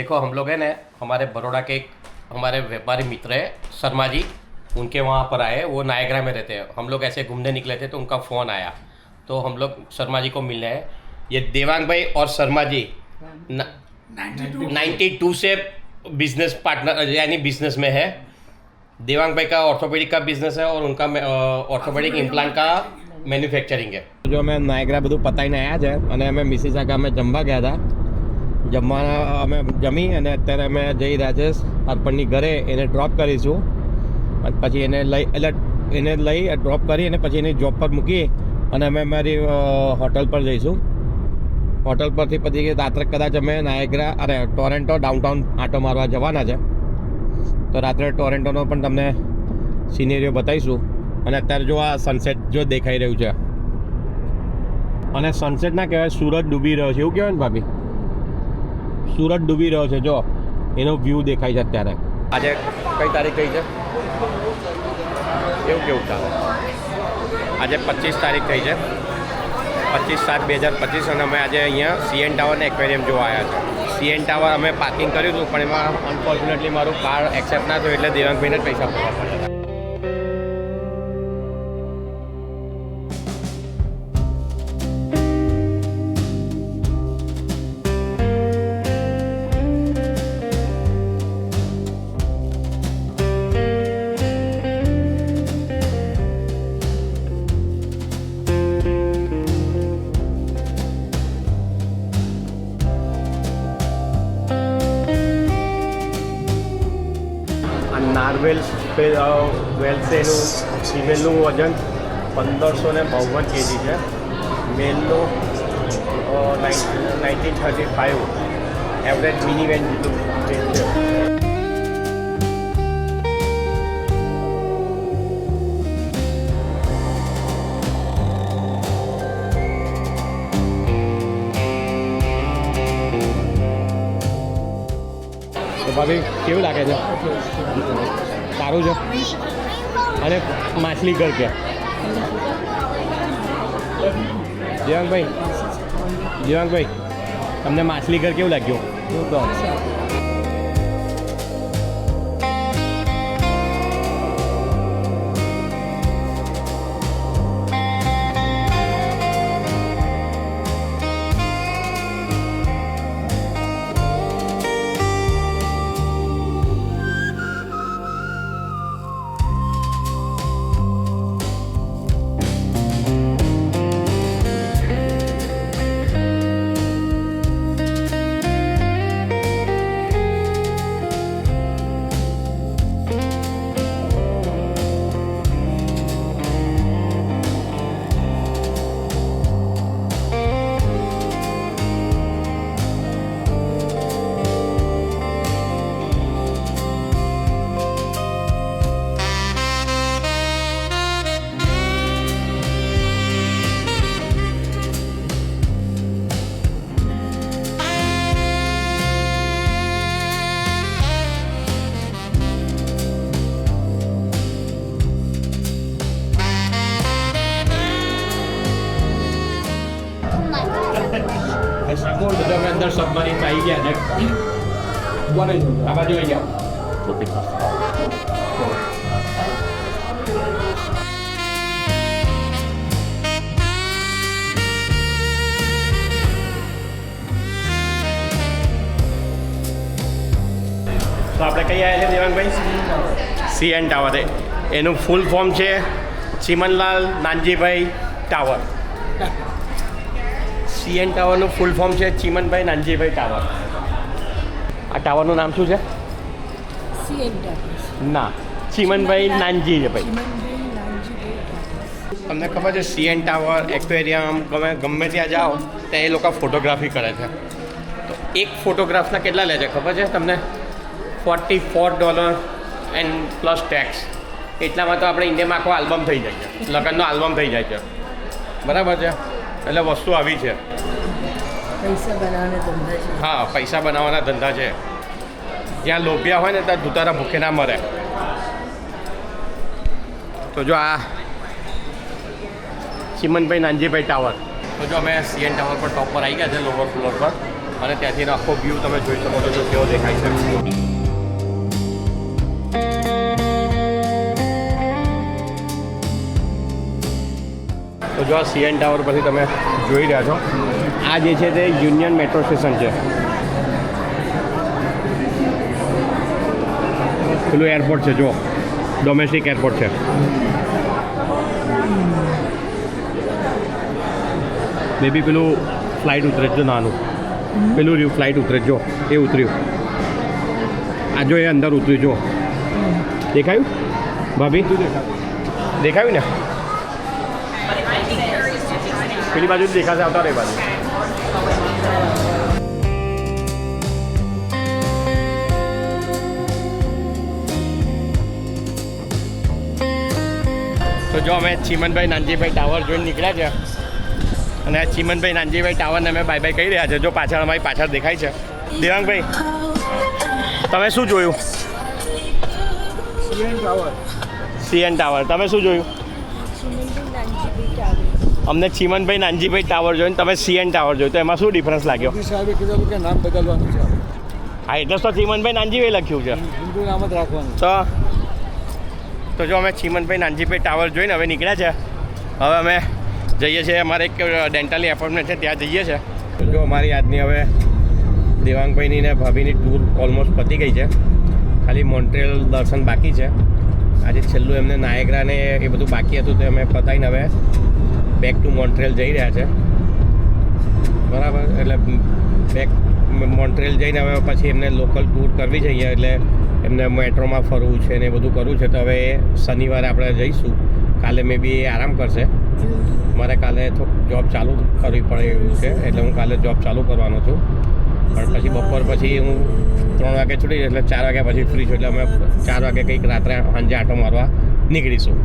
देखो हम लोग है ना हमारे बड़ौदा के एक हमारे व्यापारी मित्र है शर्मा जी, उनके वहाँ पर आए। वो नायग्रा में रहते हैं। हम लोग ऐसे घूमने निकले थे तो उनका फ़ोन आया तो हम लोग शर्मा जी को मिलने हैं। ये देवांग भाई और शर्मा जी 92 से बिजनेस पार्टनर यानी बिजनेस में है। देवांग भाई का ऑर्थोपेडिक का बिजनेस है और उनका ऑर्थोपेडिक इम्प्लांट का મેન્યુફેક્ચરિંગ છે। જો અમે નાયગ્રા બધું પતાવીને આવ્યા છે અને અમે મિસિસાગા અમે જમવા ગયા હતા। અમે જમી અને અત્યારે અમે જઈ રહ્યા છે અર્પણની ઘરે। એને ડ્રોપ કરીશું અને પછી એને લઈ ડ્રોપ કરી અને પછી એની જોબ પર મૂકી અને અમે અમારી હોટલ પર જઈશું। હોટલ પરથી પછી રાત્રે કદાચ અમે નાયગ્રા ટોરેન્ટો ડાઉનટાઉન આંટો મારવા જવાના છે। તો રાત્રે ટોરેન્ટોનો પણ તમને સિનેરીઓ બતાવીશું। અને અત્યારે જો આ સનસેટ જો દેખાઈ રહ્યું છે અને સનસેટ ના કહેવાય, સૂરજ ડૂબી રહ્યો છે એવું કહેવાય ને ભાભી। સૂરજ ડૂબી રહ્યો છે, જો એનો વ્યૂ દેખાય છે અત્યારે। આજે કઈ તારીખ કઈ છે એવું કેવું ચાલે? આજે 25 તારીખ થઈ છે, 25/7/2025 અને અમે આજે અહીંયા CN ટાવર ને એક્વેરિયમ જોવા આવ્યા છે। CN ટાવર અમે પાર્કિંગ કર્યું હતું પણ એમાં અનફોર્ચ્યુનેટલી મારું કાર એક્સેપ્ટ ના થયું એટલે દેવાંગભાઈને જ પૈસા ભરવા પડ્યા। નારવેલ વેલ્સેનું ફિમેલનું વજન 1552 kg છે, મેલનું 1935 એવરેજ મિની વેન જેટલું વેટ છે। તો ભાભી કેવું લાગે છે? સારું છે। અને માછલી ઘર કે દેવાંગભાઈ તમને માછલી ઘર કેવું લાગ્યું? અમે અંદર સબમરીન આવી ગયા છે। આ બાજુ આવી જાઓ। તો આપણે કઈ આવ્યા છે દેવાંગભાઈ? CN tower. એનું ફૂલ ફોર્મ છે ચીમનલાલ નાનજીભાઈ ટાવર। CN ટાવરનું ફૂલ ફોર્મ છે ચીમનભાઈ નાનજીભાઈ ટાવર। આ ટાવરનું નામ શું છે? CN ટાવર ના, ચીમનભાઈ નાનજી છે ભાઈ। તમને ખબર છે CN ટાવર એક્વેરિયમ ગમે ત્યાં જાઓ ત્યાં એ લોકો ફોટોગ્રાફી કરે છે। તો એક ફોટોગ્રાફના કેટલા લે છે ખબર છે તમને? $44 એન્ડ પ્લસ ટેક્સ। એટલામાં તો આપણે ઇન્ડિયામાં આખો આલ્બમ થઈ જાય છે, લગ્નનો આલ્બમ થઈ જાય છે, બરાબર છે? એટલે વસ્તુ આવી છે। પૈસા બનાવવાના ધંધા છે। હા, પૈસા બનાવવાના ધંધા છે। જ્યાં લોભિયા હોય ને ત્યાં દુતારા ભૂખે ના મરે। તો જો આ ચીમનભાઈ નાનજીભાઈ ટાવર। તો જો અમે CN ટાવર પર ટોપ પર આવી ગયા છે, લોવર ફ્લોર પર। અને ત્યાંથી એનો આખો વ્યૂ તમે જોઈ શકો છો કેવો દેખાય છે. તો જો આ CN ટાવર પરથી તમે જોઈ રહ્યા છો, આ જે છે તે યુનિયન મેટ્રો સ્ટેશન છે. પેલું એરપોર્ટ છે, જો ડોમેસ્ટિક એરપોર્ટ છે. બેબી પેલું ફ્લાઇટ ઉતરે જો નાનું, પેલું રહ્યું ફ્લાઇટ ઉતરે જો, એ ઉતર્યું. આ જો એ અંદર ઉતર્યું જો, દેખાયું ભાભી? દેખાયું ને? પેલી બાજુ જ દેખાશે, આવતા રહે બાજુ. તો જો અમે ચીમનભાઈ નાનજીભાઈ ટાવર જોઈને નીકળ્યા છે અને આ ચીમનભાઈ નાનજીભાઈ ટાવરને અમે બાય બાય કહી રહ્યા છે. જો પાછળ અમારી પાછળ દેખાય છે. દેવાંગભાઈ, તમે શું જોયું? CN tower. તમે શું જોયું? અમને ચીમનભાઈ નાનજીભાઈ ટાવર જોઈને તમે CN ટાવર જોયું, તો એમાં શું ડિફરન્સ લાગ્યો? સાહેબે કીધું કે નામ બદલવાનું છે. હા, એટલે તો ચીમનભાઈ નાનજીભાઈ લખ્યું છે. હિન્દુ નામ જ રાખવાનું. તો જો અમે ચીમનભાઈ નાનજીભાઈ ટાવર જોઈને હવે નીકળ્યા છે. હવે અમે જઈએ છીએ, અમારે એક ડેન્ટલની એપોઇન્ટમેન્ટ છે, ત્યાં જઈએ છીએ. તો જો અમારી આજની હવે દેવાંગભાઈની ને ભાભીની ટૂર ઓલમોસ્ટ પતી ગઈ છે. ખાલી મોન્ટ્રેલ દર્શન બાકી છે. આજે છેલ્લું એમને નાયગ્રા ને એ બધું બાકી હતું, તો અમે પતાવીને હવે બેક ટુ મોન્ટ્રેલ જઈ રહ્યા છે. બરાબર, એટલે બેક મોન્ટ્રેલ જઈને હવે પછી એમને લોકલ ટૂર કરવી છે અહીંયા, એટલે એમને મેટ્રોમાં ફરવું છે ને એ બધું કરવું છે. તો હવે શનિવારે આપણે જઈશું. કાલે મે બી આરામ કરશે. મારે કાલે જોબ ચાલુ કરવી પડે એવું છે, એટલે હું કાલે જોબ ચાલુ કરવાનો છું. પણ પછી બપોર પછી હું 3 વાગે છૂટી, એટલે 4 વાગ્યા પછી ફ્રી છું. એટલે અમે 4 વાગે કંઈક રાત્રે સાંજે આંટો મારવા નીકળીશું.